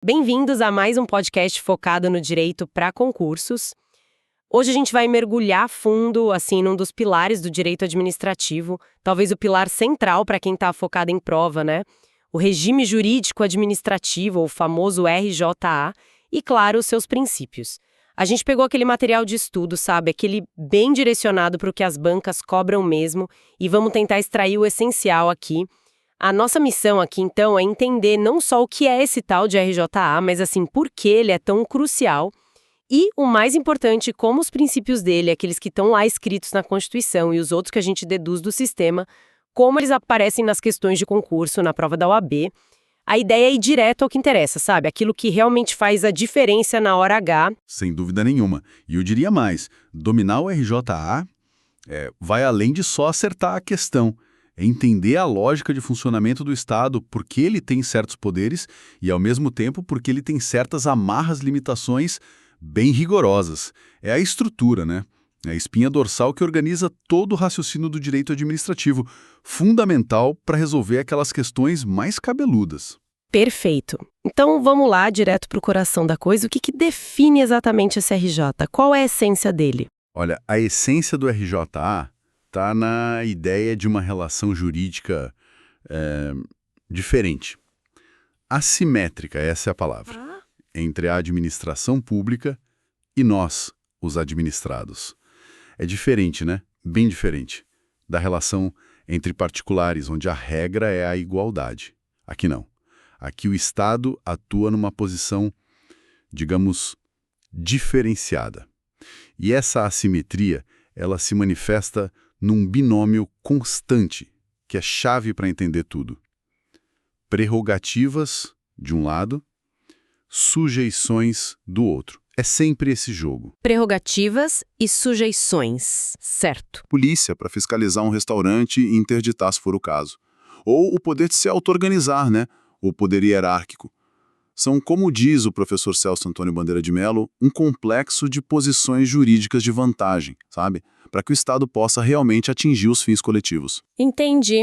Bem-vindos a mais um podcast focado no direito para concursos. Hoje a gente vai mergulhar fundo, assim, num dos pilares do direito administrativo, talvez o pilar central para quem está focado em prova, né? O regime jurídico administrativo, o famoso RJA, e, claro, os seus princípios. A gente pegou aquele material de estudo, sabe? Aquele bem direcionado para o que as bancas cobram mesmo, e vamos tentar extrair o essencial aqui. A nossa missão aqui, então, é entender não só o que é esse tal de RJA, mas, assim, por que ele é tão crucial e, o mais importante, como os princípios dele, aqueles que estão lá escritos na Constituição e os outros que a gente deduz do sistema, como eles aparecem nas questões de concurso, na prova da OAB. A ideia é ir direto ao que interessa, sabe? Aquilo que realmente faz a diferença na hora H. Sem dúvida nenhuma. E eu diria mais, dominar o RJA vai além de só acertar a questão. É entender a lógica de funcionamento do Estado, porque ele tem certos poderes e, ao mesmo tempo, porque ele tem certas amarras, limitações bem rigorosas. É a estrutura, né? É a espinha dorsal que organiza todo o raciocínio do direito administrativo, fundamental para resolver aquelas questões mais cabeludas. Perfeito. Então, vamos lá, direto para o coração da coisa. O que define exatamente esse RJ? Qual é a essência dele? Olha, a essência do RJA está na ideia de uma relação jurídica diferente. Assimétrica, essa é a palavra, entre a administração pública e nós, os administrados. É diferente, né? Bem diferente da relação entre particulares, onde a regra é a igualdade. Aqui não. Aqui o Estado atua numa posição, digamos, diferenciada. E essa assimetria, ela se manifesta num binômio constante, que é chave para entender tudo. Prerrogativas, de um lado, sujeições, do outro. É sempre esse jogo. Prerrogativas e sujeições, certo. Polícia para fiscalizar um restaurante e interditar se for o caso. Ou o poder de se auto-organizar, né? O poder hierárquico. São, como diz o professor Celso Antônio Bandeira de Mello, um complexo de posições jurídicas de vantagem, sabe? Para que o Estado possa realmente atingir os fins coletivos. Entendi.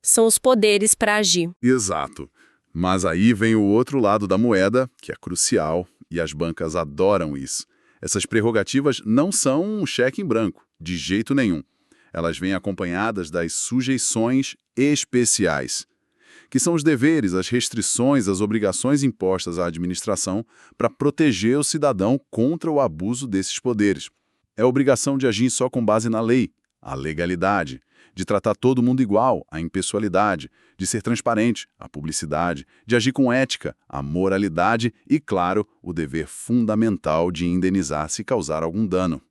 São os poderes para agir. Exato. Mas aí vem o outro lado da moeda, que é crucial, e as bancas adoram isso. Essas prerrogativas não são um cheque em branco, de jeito nenhum. Elas vêm acompanhadas das sujeições especiais, que são os deveres, as restrições, as obrigações impostas à administração para proteger o cidadão contra o abuso desses poderes. É a obrigação de agir só com base na lei, a legalidade, de tratar todo mundo igual, a impessoalidade, de ser transparente, a publicidade, de agir com ética, a moralidade e, claro, o dever fundamental de indenizar se causar algum dano.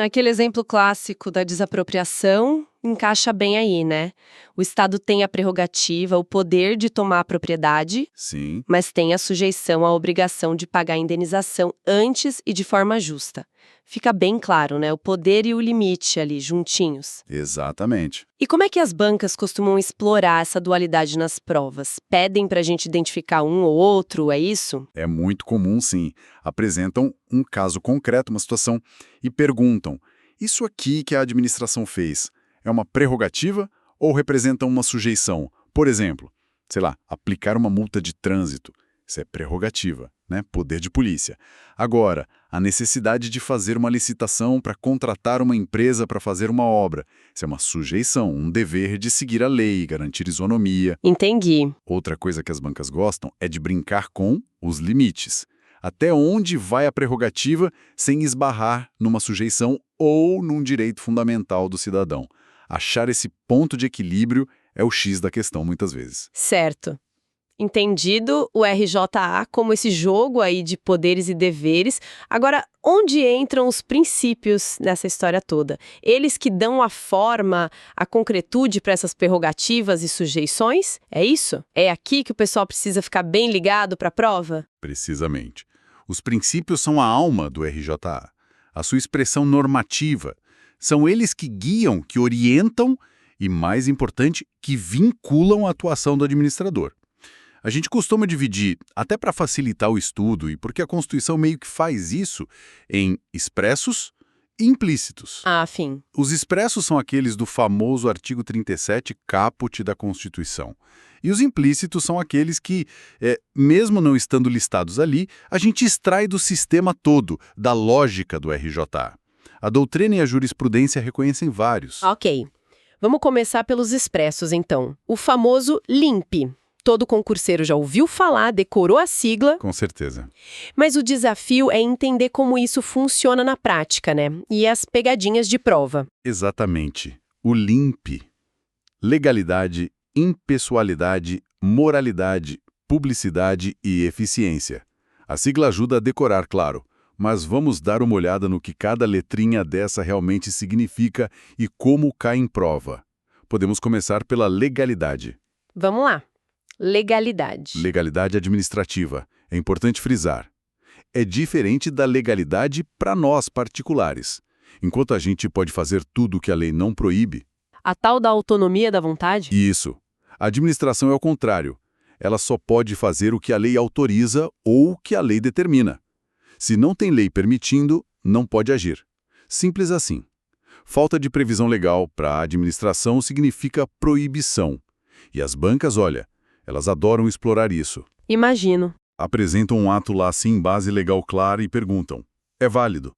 Aquele exemplo clássico da desapropriação encaixa bem aí, né? O Estado tem a prerrogativa, o poder de tomar a propriedade, Sim, mas tem a sujeição à obrigação de pagar a indenização antes e de forma justa. Fica bem claro, né? O poder e o limite ali, juntinhos. exatamente. E como é que as bancas costumam explorar essa dualidade nas provas? Pedem pra gente identificar um ou outro, é isso? É muito comum, sim. Apresentam um caso concreto, uma situação, e perguntam: isso aqui que a administração fez é uma prerrogativa ou representa uma sujeição? Por exemplo, sei lá, aplicar uma multa de trânsito. Isso é prerrogativa, né? Poder de polícia. Agora, a necessidade de fazer uma licitação para contratar uma empresa para fazer uma obra. Isso é uma sujeição, um dever de seguir a lei, garantir isonomia. Entendi. Outra coisa que as bancas gostam é de brincar com os limites. Até onde vai a prerrogativa sem esbarrar numa sujeição ou num direito fundamental do cidadão? Achar esse ponto de equilíbrio é o X da questão, muitas vezes. Certo. Entendido o RJA como esse jogo aí de poderes e deveres. Agora, onde entram os princípios nessa história toda? Eles que dão a forma, a concretude para essas prerrogativas e sujeições? É isso? É aqui que o pessoal precisa ficar bem ligado para a prova? Precisamente. Os princípios são a alma do RJA, a sua expressão normativa. São eles que guiam, que orientam e, mais importante, que vinculam a atuação do administrador. A gente costuma dividir, até para facilitar o estudo e porque a Constituição meio que faz isso, em expressos e implícitos. Ah, fim. Os expressos são aqueles do famoso artigo 37 caput da Constituição. E os implícitos são aqueles que, mesmo não estando listados ali, a gente extrai do sistema todo, da lógica do RJ. A doutrina e a jurisprudência reconhecem vários. Ok. Vamos começar pelos expressos, então. O famoso LIMP. Todo concurseiro já ouviu falar, decorou a sigla. Com certeza. Mas o desafio é entender como isso funciona na prática, né? E as pegadinhas de prova. Exatamente. O LIMP. Legalidade, impessoalidade, moralidade, publicidade e eficiência. A sigla ajuda a decorar, claro, mas vamos dar uma olhada no que cada letrinha dessa realmente significa e como cai em prova. Podemos começar pela legalidade. Vamos lá. Legalidade. Legalidade administrativa. É importante frisar. É diferente da legalidade para nós particulares. Enquanto a gente pode fazer tudo o que a lei não proíbe. A tal da autonomia da vontade? Isso. A administração é o contrário. Ela só pode fazer o que a lei autoriza ou o que a lei determina. Se não tem lei permitindo, não pode agir. Simples assim. Falta de previsão legal para a administração significa proibição. E as bancas, olha, elas adoram explorar isso. Imagino. Apresentam um ato lá sem base legal clara e perguntam: é válido?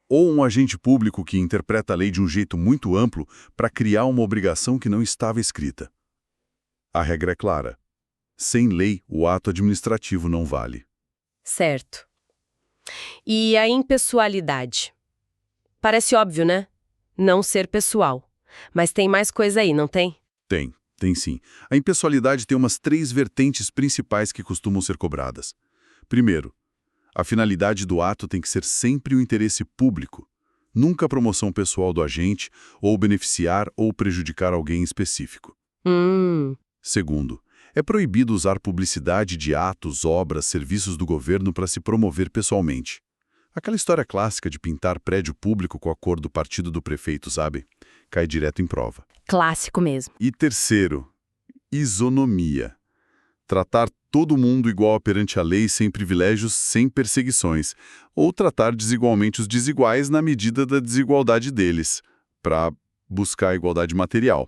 Ou um agente público que interpreta a lei de um jeito muito amplo para criar uma obrigação que não estava escrita. A regra é clara. Sem lei, o ato administrativo não vale. Certo. E a impessoalidade? Parece óbvio, né? Não ser pessoal. Mas tem mais coisa aí, não tem? Tem sim. A impessoalidade tem umas 3 vertentes principais que costumam ser cobradas. Primeiro, a finalidade do ato tem que ser sempre o interesse público, nunca a promoção pessoal do agente ou beneficiar ou prejudicar alguém específico. Segundo, é proibido usar publicidade de atos, obras, serviços do governo para se promover pessoalmente. Aquela história clássica de pintar prédio público com a cor do partido do prefeito, sabe? Cai direto em prova. Clássico mesmo. E terceiro, isonomia. Tratar todo mundo igual perante a lei, sem privilégios, sem perseguições. Ou tratar desigualmente os desiguais na medida da desigualdade deles, para buscar a igualdade material.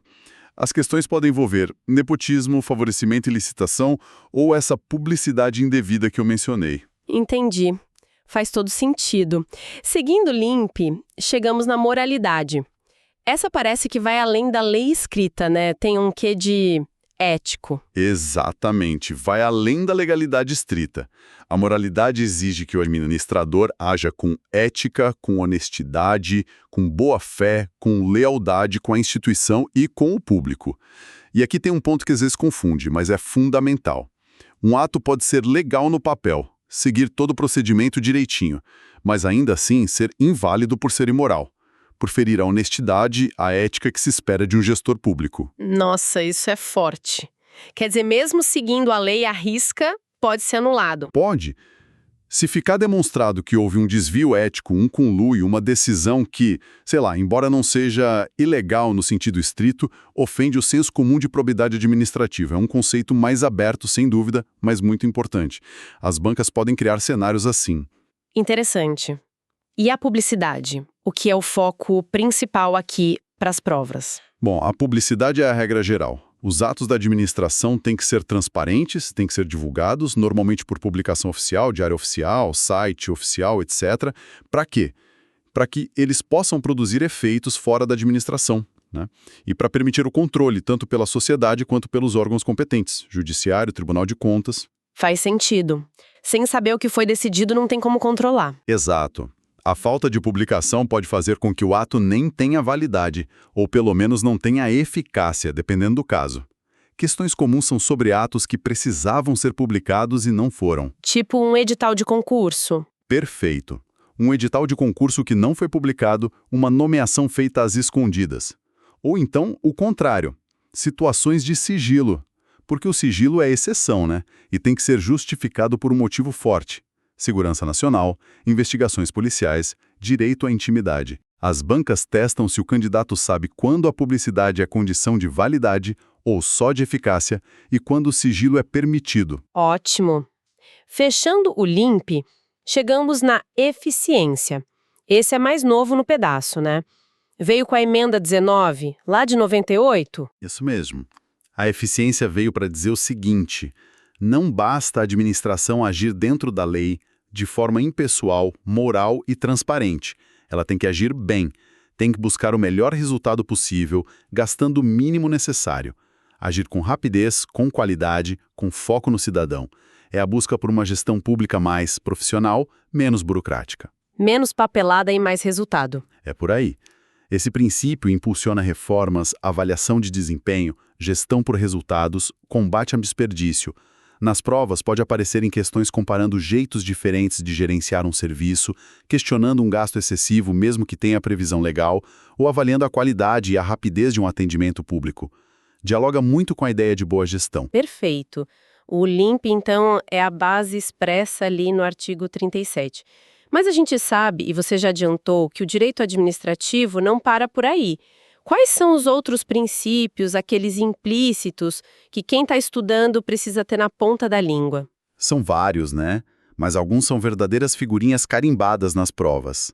As questões podem envolver nepotismo, favorecimento e licitação, ou essa publicidade indevida que eu mencionei. Entendi. Faz todo sentido. Seguindo o LIMP, chegamos na moralidade. Essa parece que vai além da lei escrita, né? Tem um quê de ético. Exatamente. Vai além da legalidade estrita. A moralidade exige que o administrador haja com ética, com honestidade, com boa fé, com lealdade com a instituição e com o público. E aqui tem um ponto que às vezes confunde, mas é fundamental. Um ato pode ser legal no papel, seguir todo o procedimento direitinho, mas ainda assim ser inválido por ser imoral, por ferir a honestidade, a ética que se espera de um gestor público. Nossa, isso é forte. Quer dizer, mesmo seguindo a lei à risca, pode ser anulado. Pode. Se ficar demonstrado que houve um desvio ético, um conluio, uma decisão que, sei lá, embora não seja ilegal no sentido estrito, ofende o senso comum de probidade administrativa. É um conceito mais aberto, sem dúvida, mas muito importante. As bancas podem criar cenários assim. Interessante. E a publicidade? O que é o foco principal aqui para as provas? Bom, a publicidade é a regra geral. Os atos da administração têm que ser transparentes, têm que ser divulgados, normalmente por publicação oficial, diário oficial, site oficial, etc. Para quê? Para que eles possam produzir efeitos fora da administração, né? E para permitir o controle, tanto pela sociedade quanto pelos órgãos competentes, judiciário, tribunal de contas. Faz sentido. Sem saber o que foi decidido, não tem como controlar. Exato. A falta de publicação pode fazer com que o ato nem tenha validade, ou pelo menos não tenha eficácia, dependendo do caso. Questões comuns são sobre atos que precisavam ser publicados e não foram. Tipo um edital de concurso. Perfeito. Um edital de concurso que não foi publicado, uma nomeação feita às escondidas. Ou então, o contrário, situações de sigilo. Porque o sigilo é exceção, né? E tem que ser justificado por um motivo forte. Segurança nacional, investigações policiais, direito à intimidade. As bancas testam se o candidato sabe quando a publicidade é condição de validade ou só de eficácia e quando o sigilo é permitido. Ótimo. Fechando o LIMP, chegamos na eficiência. Esse é mais novo no pedaço, né? Veio com a emenda 19, lá de 98? Isso mesmo. A eficiência veio para dizer o seguinte: não basta a administração agir dentro da lei, de forma impessoal, moral e transparente. Ela tem que agir bem, tem que buscar o melhor resultado possível, gastando o mínimo necessário. Agir com rapidez, com qualidade, com foco no cidadão. É a busca por uma gestão pública mais profissional, menos burocrática. Menos papelada e mais resultado. É por aí. Esse princípio impulsiona reformas, avaliação de desempenho, gestão por resultados, combate ao desperdício. Nas provas, pode aparecer em questões comparando jeitos diferentes de gerenciar um serviço, questionando um gasto excessivo mesmo que tenha previsão legal, ou avaliando a qualidade e a rapidez de um atendimento público. Dialoga muito com a ideia de boa gestão. Perfeito. O LIMP, então, é a base expressa ali no artigo 37. Mas a gente sabe, e você já adiantou, que o direito administrativo não para por aí. Quais são os outros princípios, aqueles implícitos, que quem está estudando precisa ter na ponta da língua? São vários, né? Mas alguns são verdadeiras figurinhas carimbadas nas provas.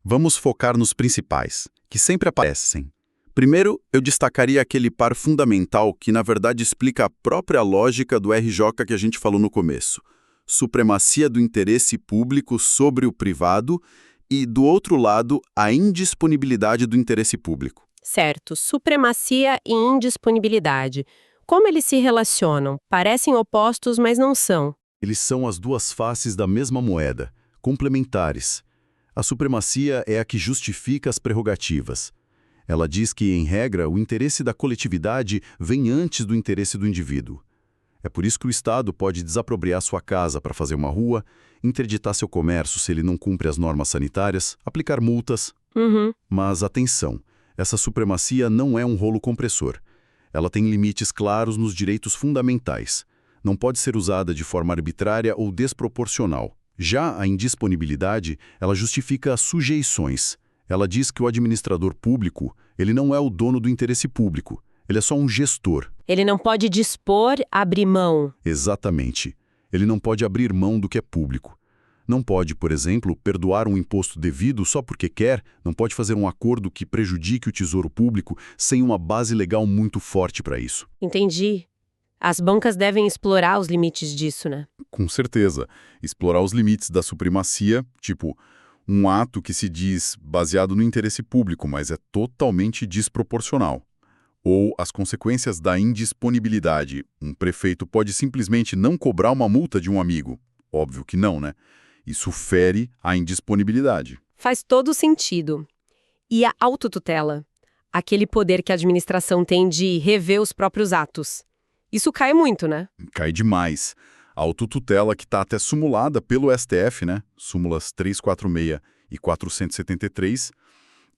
Vamos focar nos principais, que sempre aparecem. Primeiro, eu destacaria aquele par fundamental que, na verdade, explica a própria lógica do RJ que a gente falou no começo. Supremacia do interesse público sobre o privado e, do outro lado, a indisponibilidade do interesse público. Certo, supremacia e indisponibilidade. Como eles se relacionam? Parecem opostos, mas não são. Eles são as duas faces da mesma moeda, complementares. A supremacia é a que justifica as prerrogativas. Ela diz que, em regra, o interesse da coletividade vem antes do interesse do indivíduo. É por isso que o Estado pode desapropriar sua casa para fazer uma rua, interditar seu comércio se ele não cumpre as normas sanitárias, aplicar multas. Mas atenção, essa supremacia não é um rolo compressor. Ela tem limites claros nos direitos fundamentais. Não pode ser usada de forma arbitrária ou desproporcional. Já a indisponibilidade, ela justifica as sujeições. Ela diz que o administrador público, ele não é o dono do interesse público. Ele é só um gestor. Ele não pode dispor, abrir mão. Exatamente. Ele não pode abrir mão do que é público. Não pode, por exemplo, perdoar um imposto devido só porque quer, não pode fazer um acordo que prejudique o tesouro público sem uma base legal muito forte para isso. Entendi. As bancas devem explorar os limites disso, né? Com certeza. Explorar os limites da supremacia, tipo, um ato que se diz baseado no interesse público, mas é totalmente desproporcional. Ou as consequências da indisponibilidade. Um prefeito pode simplesmente não cobrar uma multa de um amigo. Óbvio que não, né? Isso fere a indisponibilidade. Faz todo sentido. E a autotutela? Aquele poder que a administração tem de rever os próprios atos. Isso cai muito, né? Cai demais. A autotutela que está até sumulada pelo STF, né? Súmulas 346 e 473,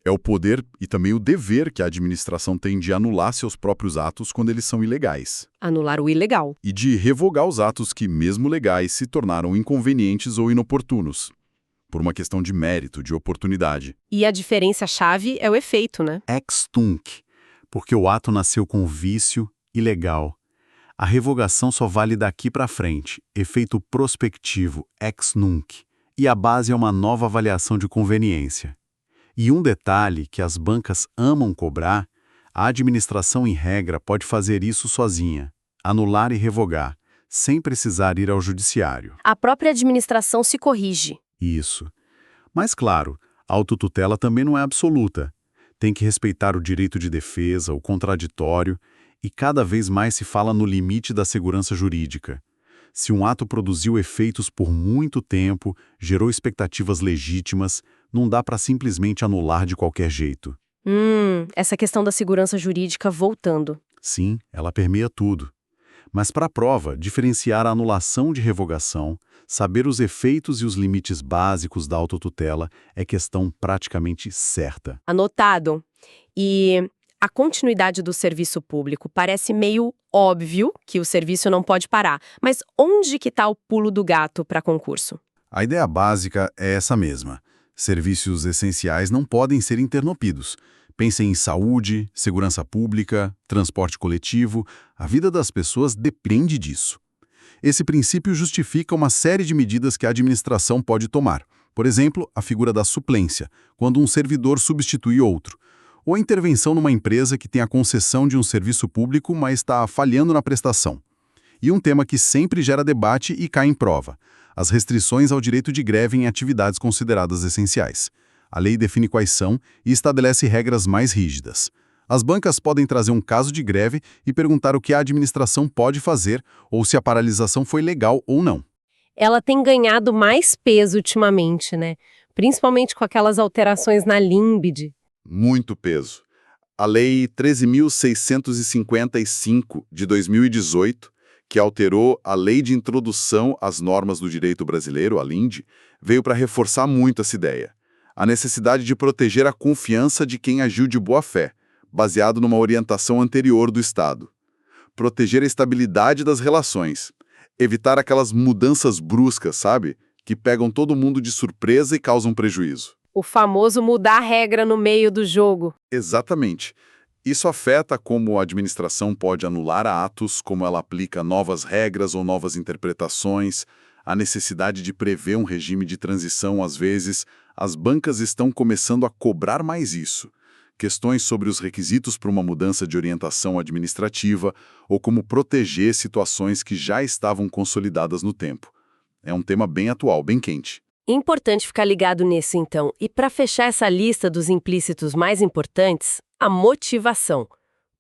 é o poder e também o dever que a administração tem de anular seus próprios atos quando eles são ilegais. Anular o ilegal. E de revogar os atos que, mesmo legais, se tornaram inconvenientes ou inoportunos. Por uma questão de mérito, de oportunidade. E a diferença-chave é o efeito, né? Ex tunc, porque o ato nasceu com vício ilegal. A revogação só vale daqui para frente, efeito prospectivo, ex nunc. E a base é uma nova avaliação de conveniência. E um detalhe que as bancas amam cobrar, a administração em regra pode fazer isso sozinha, anular e revogar, sem precisar ir ao judiciário. A própria administração se corrige. Isso. Mas claro, a autotutela também não é absoluta. Tem que respeitar o direito de defesa, o contraditório, e cada vez mais se fala no limite da segurança jurídica. Se um ato produziu efeitos por muito tempo, gerou expectativas legítimas, não dá para simplesmente anular de qualquer jeito. Essa questão da segurança jurídica voltando. Sim, ela permeia tudo. Mas para a prova, diferenciar a anulação de revogação, saber os efeitos e os limites básicos da autotutela é questão praticamente certa. Anotado. E a continuidade do serviço público parece meio óbvio que o serviço não pode parar. Mas onde que está o pulo do gato para concurso? A ideia básica é essa mesma. Serviços essenciais não podem ser interrompidos. Pensem em saúde, segurança pública, transporte coletivo. A vida das pessoas depende disso. Esse princípio justifica uma série de medidas que a administração pode tomar. Por exemplo, a figura da suplência, quando um servidor substitui outro. ou a intervenção numa empresa que tem a concessão de um serviço público, mas está falhando na prestação. E um tema que sempre gera debate e cai em prova: as restrições ao direito de greve em atividades consideradas essenciais. A lei define quais são e estabelece regras mais rígidas. As bancas podem trazer um caso de greve e perguntar o que a administração pode fazer ou se a paralisação foi legal ou não. Ela tem ganhado mais peso ultimamente, né? Principalmente com aquelas alterações na LIMBD. Muito peso. A Lei 13.655, de 2018, que alterou a Lei de Introdução às Normas do Direito Brasileiro, a LINDE, veio para reforçar muito essa ideia. A necessidade de proteger a confiança de quem agiu de boa-fé, baseado numa orientação anterior do Estado. Proteger a estabilidade das relações. Evitar aquelas mudanças bruscas, sabe? Que pegam todo mundo de surpresa e causam prejuízo. O famoso mudar a regra no meio do jogo. Exatamente. Isso afeta como a administração pode anular atos, como ela aplica novas regras ou novas interpretações, a necessidade de prever um regime de transição às vezes. As bancas estão começando a cobrar mais isso. Questões sobre os requisitos para uma mudança de orientação administrativa ou como proteger situações que já estavam consolidadas no tempo. É um tema bem atual, bem quente. Importante ficar ligado nisso, então. E para fechar essa lista dos implícitos mais importantes, a motivação.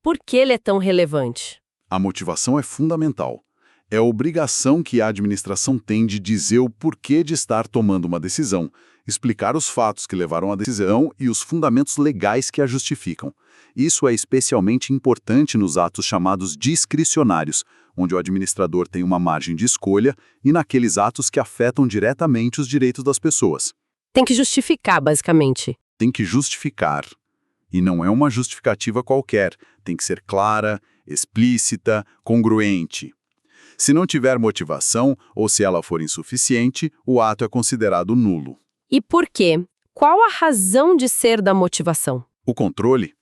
Por que ele é tão relevante? A motivação é fundamental. É a obrigação que a administração tem de dizer o porquê de estar tomando uma decisão, explicar os fatos que levaram à decisão e os fundamentos legais que a justificam. Isso é especialmente importante nos atos chamados discricionários, onde o administrador tem uma margem de escolha, e naqueles atos que afetam diretamente os direitos das pessoas. Tem que justificar, basicamente. Tem que justificar. E não é uma justificativa qualquer, tem que ser clara, explícita, congruente. Se não tiver motivação, ou se ela for insuficiente, o ato é considerado nulo. E por quê? Qual a razão de ser da motivação? O controle.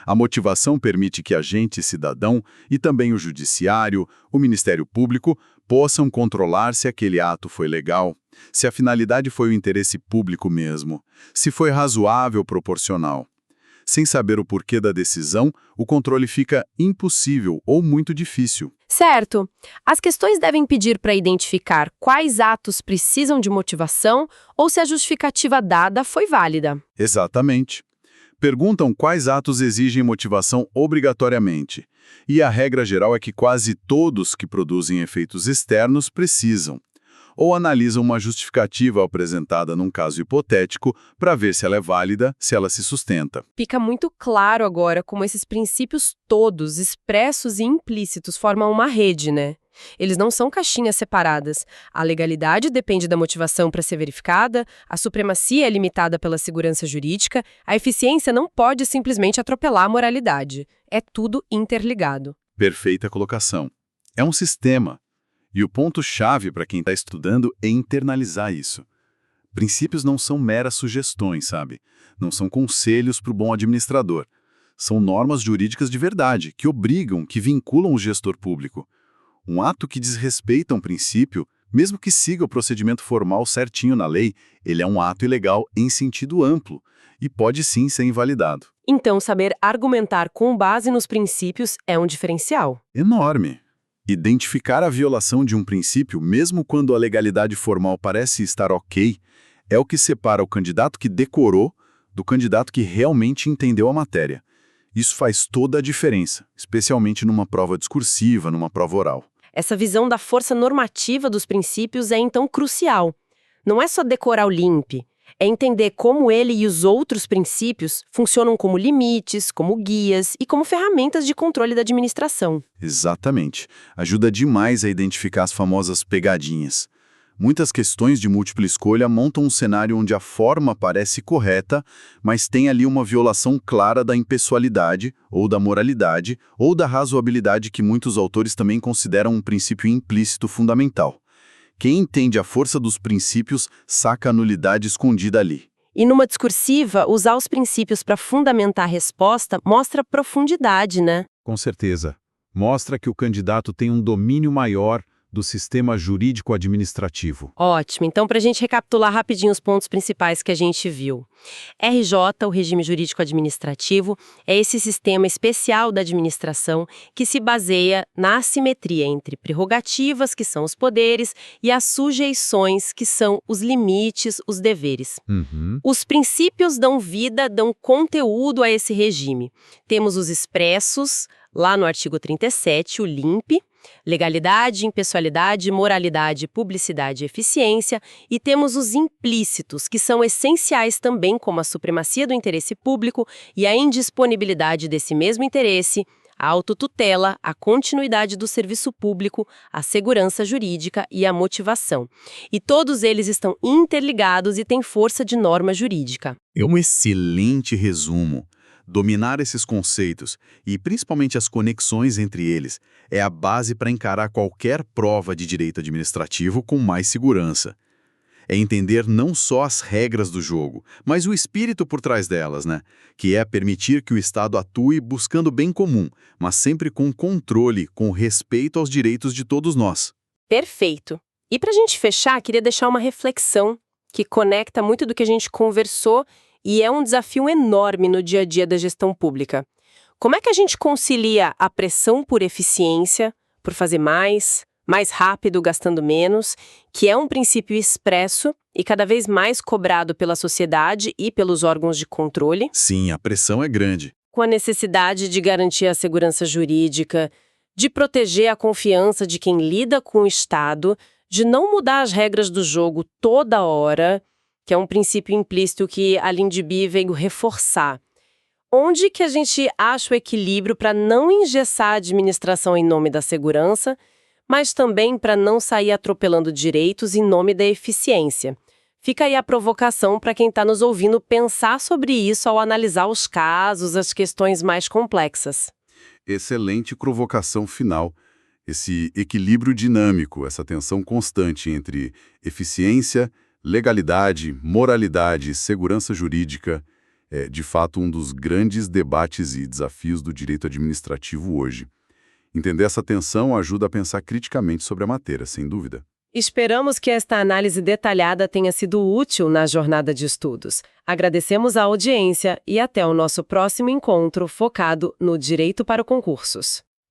A motivação permite que agente cidadão e também o judiciário, o Ministério Público, possam controlar se aquele ato foi legal, se a finalidade foi o interesse público mesmo, se foi razoável, proporcional. Sem saber o porquê da decisão, o controle fica impossível ou muito difícil. Certo. As questões devem pedir para identificar quais atos precisam de motivação ou se a justificativa dada foi válida. Exatamente. Perguntam quais atos exigem motivação obrigatoriamente. E a regra geral é que quase todos que produzem efeitos externos precisam. Ou analisam uma justificativa apresentada num caso hipotético para ver se ela é válida, se ela se sustenta. Fica muito claro agora como esses princípios todos, expressos e implícitos, formam uma rede, né? Eles não são caixinhas separadas. A legalidade depende da motivação para ser verificada, a supremacia é limitada pela segurança jurídica, a eficiência não pode simplesmente atropelar a moralidade. É tudo interligado. Perfeita colocação. É um sistema. E o ponto-chave para quem está estudando é internalizar isso. Princípios não são meras sugestões, sabe? Não são conselhos para o bom administrador. São normas jurídicas de verdade, que obrigam, que vinculam o gestor público. Um ato que desrespeita um princípio, mesmo que siga o procedimento formal certinho na lei, ele é um ato ilegal em sentido amplo e pode sim ser invalidado. Então, saber argumentar com base nos princípios é um diferencial. Enorme. Identificar a violação de um princípio, mesmo quando a legalidade formal parece estar ok, é o que separa o candidato que decorou do candidato que realmente entendeu a matéria. Isso faz toda a diferença, especialmente numa prova discursiva, numa prova oral. Essa visão da força normativa dos princípios é então crucial. Não é só decorar o LIMP, é entender como ele e os outros princípios funcionam como limites, como guias e como ferramentas de controle da administração. Exatamente. Ajuda demais a identificar as famosas pegadinhas. Muitas questões de múltipla escolha montam um cenário onde a forma parece correta, mas tem ali uma violação clara da impessoalidade, ou da moralidade, ou da razoabilidade que muitos autores também consideram um princípio implícito fundamental. Quem entende a força dos princípios saca a nulidade escondida ali. E numa discursiva, usar os princípios para fundamentar a resposta mostra profundidade, né? Com certeza. Mostra que o candidato tem um domínio maior do sistema jurídico-administrativo. Ótimo. Então, para a gente recapitular rapidinho os pontos principais que a gente viu. RJ, o regime jurídico-administrativo, é esse sistema especial da administração que se baseia na assimetria entre prerrogativas, que são os poderes, e as sujeições, que são os limites, os deveres. Os princípios dão vida, dão conteúdo a esse regime. Temos os expressos, lá no artigo 37, o LIMP, legalidade, impessoalidade, moralidade, publicidade e eficiência, e temos os implícitos, que são essenciais também, como a supremacia do interesse público e a indisponibilidade desse mesmo interesse, a autotutela, a continuidade do serviço público, a segurança jurídica e a motivação. E todos eles estão interligados e têm força de norma jurídica. É um excelente resumo. Dominar esses conceitos, e principalmente as conexões entre eles, é a base para encarar qualquer prova de direito administrativo com mais segurança. É entender não só as regras do jogo, mas o espírito por trás delas, né? Que é permitir que o Estado atue buscando o bem comum, mas sempre com controle, com respeito aos direitos de todos nós. Perfeito. E para a gente fechar, queria deixar uma reflexão que conecta muito do que a gente conversou e é um desafio enorme no dia a dia da gestão pública. Como é que a gente concilia a pressão por eficiência, por fazer mais rápido, gastando menos, que é um princípio expresso e cada vez mais cobrado pela sociedade e pelos órgãos de controle? Sim, a pressão é grande. Com a necessidade de garantir a segurança jurídica, de proteger a confiança de quem lida com o Estado, de não mudar as regras do jogo toda hora, que é um princípio implícito que a Lindby veio reforçar. Onde que a gente acha o equilíbrio para não engessar a administração em nome da segurança, mas também para não sair atropelando direitos em nome da eficiência? Fica aí a provocação para quem está nos ouvindo pensar sobre isso ao analisar os casos, as questões mais complexas. Excelente provocação final. Esse equilíbrio dinâmico, essa tensão constante entre eficiência, legalidade, moralidade e segurança jurídica é, de fato, um dos grandes debates e desafios do direito administrativo hoje. Entender essa tensão ajuda a pensar criticamente sobre a matéria, sem dúvida. Esperamos que esta análise detalhada tenha sido útil na jornada de estudos. Agradecemos a audiência e até o nosso próximo encontro focado no direito para concursos.